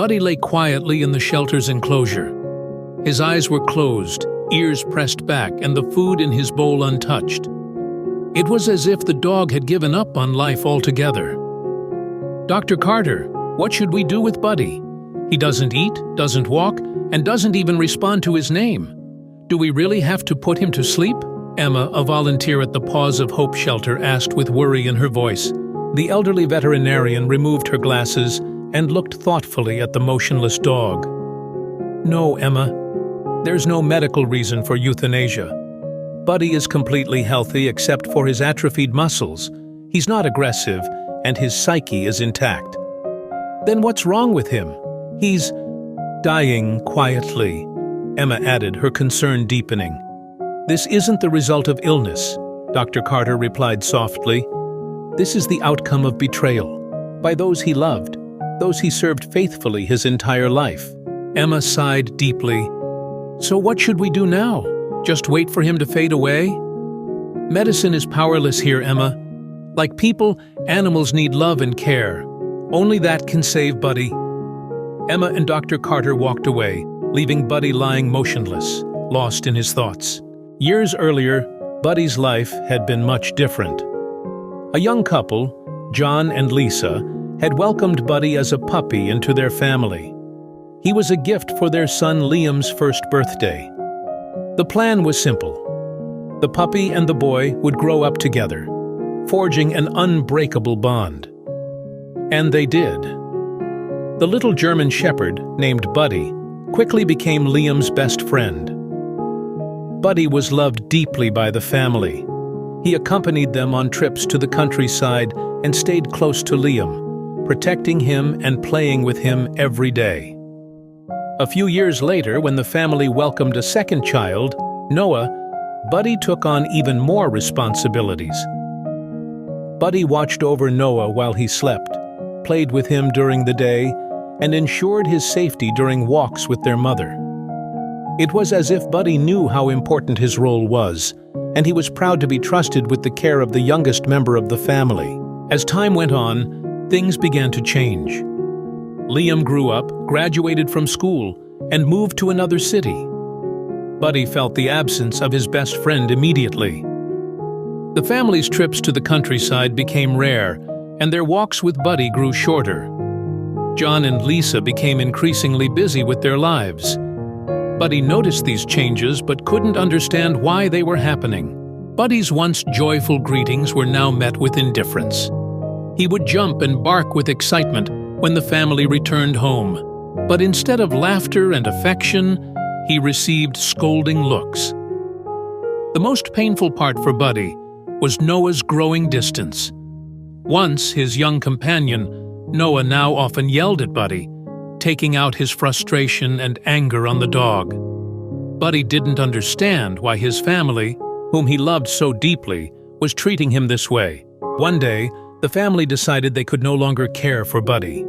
Buddy lay quietly in the shelter's enclosure. His eyes were closed, ears pressed back, and the food in his bowl untouched. It was as if the dog had given up on life altogether. "Dr. Carter, what should we do with Buddy? He doesn't eat, doesn't walk, and doesn't even respond to his name. Do we really have to put him to sleep?" Emma, a volunteer at the Paws of Hope shelter, asked with worry in her voice. The elderly veterinarian removed her glasses and looked thoughtfully at the motionless dog. "No, Emma. There's no medical reason for euthanasia. Buddy is completely healthy except for his atrophied muscles. He's not aggressive, and his psyche is intact." "Then what's wrong with him?" "He's dying quietly," Emma added, her concern deepening. "This isn't the result of illness," Dr. Carter replied softly. "This is the outcome of betrayal, by those he loved, those he served faithfully his entire life." Emma sighed deeply. "So what should we do now? Just wait for him to fade away?" "Medicine is powerless here, Emma. Like people, animals need love and care. Only that can save Buddy." Emma and Dr. Carter walked away, leaving Buddy lying motionless, lost in his thoughts. Years earlier, Buddy's life had been much different. A young couple, John and Lisa, had welcomed Buddy as a puppy into their family. He was a gift for their son Liam's first birthday. The plan was simple. The puppy and the boy would grow up together, forging an unbreakable bond. And they did. The little German shepherd, named Buddy, quickly became Liam's best friend. Buddy was loved deeply by the family. He accompanied them on trips to the countryside and stayed close to Liam, protecting him and playing with him every day. A few years later, when the family welcomed a second child, Noah, Buddy took on even more responsibilities. Buddy watched over Noah while he slept, played with him during the day, and ensured his safety during walks with their mother. It was as if Buddy knew how important his role was, and he was proud to be trusted with the care of the youngest member of the family. As time went on, things began to change. Liam grew up, graduated from school, and moved to another city. Buddy felt the absence of his best friend immediately. The family's trips to the countryside became rare, and their walks with Buddy grew shorter. John and Lisa became increasingly busy with their lives. Buddy noticed these changes but couldn't understand why they were happening. Buddy's once joyful greetings were now met with indifference. He would jump and bark with excitement when the family returned home, but instead of laughter and affection, he received scolding looks. The most painful part for Buddy was Noah's growing distance. Once his young companion, Noah now often yelled at Buddy, taking out his frustration and anger on the dog. Buddy didn't understand why his family, whom he loved so deeply, was treating him this way. One day, the family decided they could no longer care for Buddy.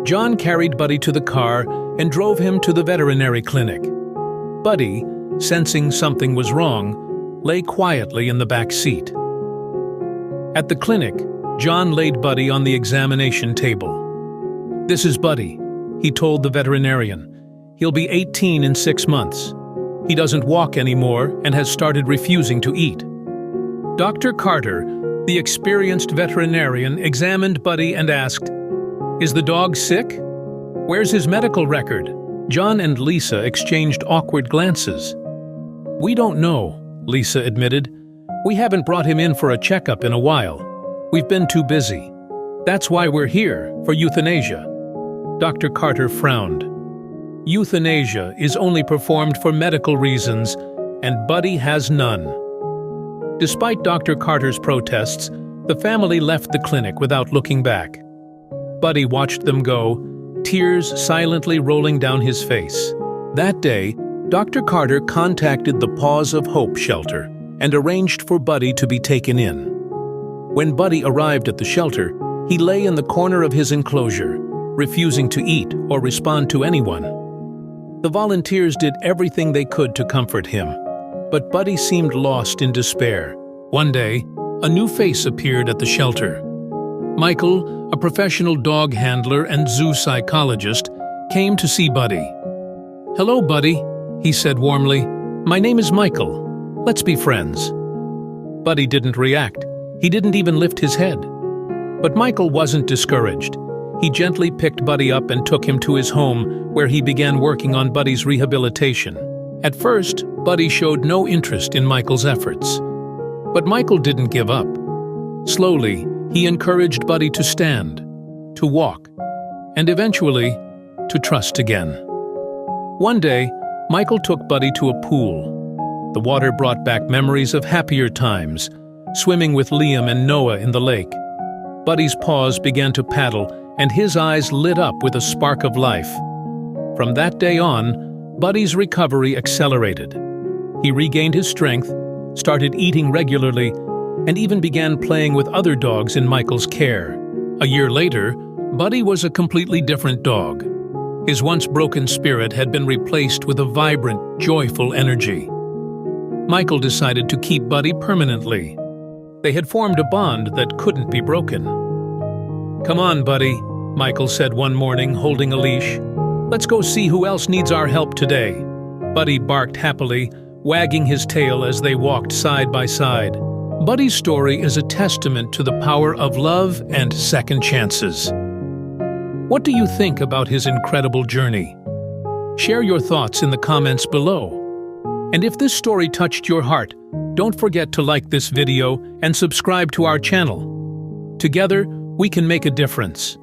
John carried Buddy to the car and drove him to the veterinary clinic. Buddy, sensing something was wrong, lay quietly in the back seat. At the clinic, John laid Buddy on the examination table. "This is Buddy," he told the veterinarian. "He'll be 18 in 6 months. He doesn't walk anymore and has started refusing to eat." Dr. Carter, the experienced veterinarian, examined Buddy and asked, "Is the dog sick? Where's his medical record?" John and Lisa exchanged awkward glances. "We don't know," Lisa admitted. "We haven't brought him in for a checkup in a while. We've been too busy. That's why we're here, for euthanasia." Dr. Carter frowned. Euthanasia is only performed for medical reasons, and Buddy has none. Despite Dr. Carter's protests, the family left the clinic without looking back. Buddy watched them go, tears silently rolling down his face. That day, Dr. Carter contacted the Paws of Hope shelter and arranged for Buddy to be taken in. When Buddy arrived at the shelter, he lay in the corner of his enclosure, refusing to eat or respond to anyone. The volunteers did everything they could to comfort him, but Buddy seemed lost in despair. One day, a new face appeared at the shelter. Michael, a professional dog handler and zoo psychologist, came to see Buddy. "Hello, Buddy," he said warmly. "My name is Michael. Let's be friends." Buddy didn't react. He didn't even lift his head. But Michael wasn't discouraged. He gently picked Buddy up and took him to his home, where he began working on Buddy's rehabilitation. At first, Buddy showed no interest in Michael's efforts. But Michael didn't give up. Slowly, he encouraged Buddy to stand, to walk, and eventually, to trust again. One day, Michael took Buddy to a pool. The water brought back memories of happier times, swimming with Liam and Noah in the lake. Buddy's paws began to paddle, and his eyes lit up with a spark of life. From that day on, Buddy's recovery accelerated. He regained his strength, started eating regularly, and even began playing with other dogs in Michael's care. A year later, Buddy was a completely different dog. His once broken spirit had been replaced with a vibrant, joyful energy. Michael decided to keep Buddy permanently. They had formed a bond that couldn't be broken. "Come on, Buddy," Michael said one morning, holding a leash. "Let's go see who else needs our help today." Buddy barked happily, wagging his tail as they walked side by side. Buddy's story is a testament to the power of love and second chances. What do you think about his incredible journey? Share your thoughts in the comments below. And if this story touched your heart, don't forget to like this video and subscribe to our channel. Together, we can make a difference.